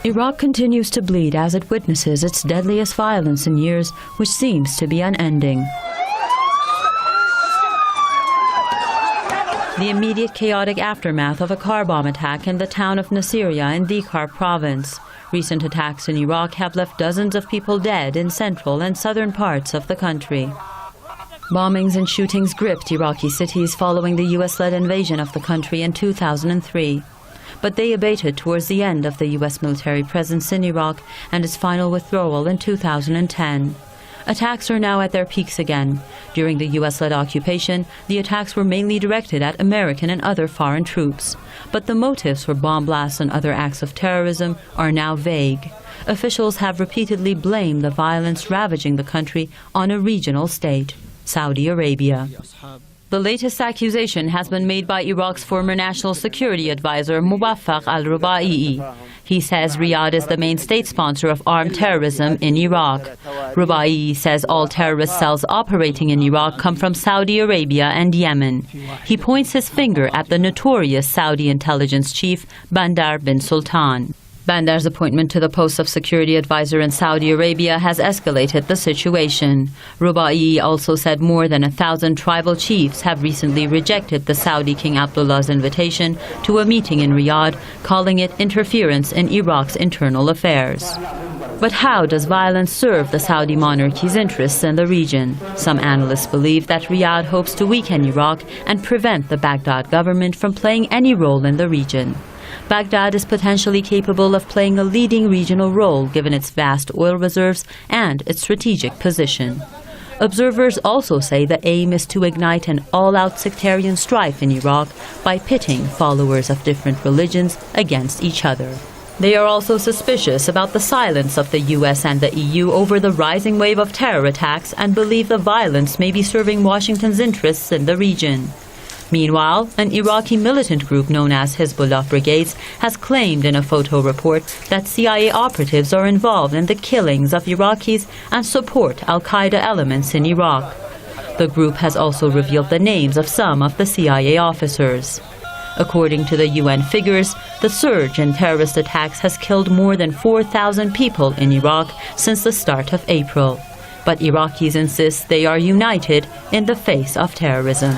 Iraq continues to bleed as it witnesses its deadliest violence in years, which seems to be unending. The immediate chaotic aftermath of a car bomb attack in the town of Nasiriyah in Dhikar province. Recent attacks in Iraq have left dozens of people dead in central and southern parts of the country. Bombings and shootings gripped Iraqi cities following the U.S.-led invasion of the country in 2003. But they abated towards the end of the U.S. military presence in Iraq and its final withdrawal in 2010. Attacks are now at their peaks again. During the U.S.-led occupation, the attacks were mainly directed at American and other foreign troops. But the motives for bomb blasts and other acts of terrorism are now vague. Officials have repeatedly blamed the violence ravaging the country on a regional state, Saudi Arabia. The latest accusation has been made by Iraq's former national security advisor Muwaffaq al-Rubaii. He says Riyadh is the main state sponsor of armed terrorism in Iraq. Rubaii says all terrorist cells operating in Iraq come from Saudi Arabia and Yemen. He points his finger at the notorious Saudi intelligence chief Bandar bin Sultan. Bandar's appointment to the post of security advisor in Saudi Arabia has escalated the situation. Rubaii also said more than 1,000 tribal chiefs have recently rejected the Saudi King Abdullah's invitation to a meeting in Riyadh, calling it interference in Iraq's internal affairs. But how does violence serve the Saudi monarchy's interests in the region? Some analysts believe that Riyadh hopes to weaken Iraq and prevent the Baghdad government from playing any role in the region. Baghdad is potentially capable of playing a leading regional role given its vast oil reserves and its strategic position. Observers also say the aim is to ignite an all-out sectarian strife in Iraq by pitting followers of different religions against each other. They are also suspicious about the silence of the US and the EU over the rising wave of terror attacks and believe the violence may be serving Washington's interests in the region. Meanwhile, an Iraqi militant group known as Hezbollah Brigades has claimed in a photo report that CIA operatives are involved in the killings of Iraqis and support al-Qaeda elements in Iraq. The group has also revealed the names of some of the CIA officers. According to the UN figures, the surge in terrorist attacks has killed more than 4,000 people in Iraq since the start of April. But Iraqis insist they are united in the face of terrorism.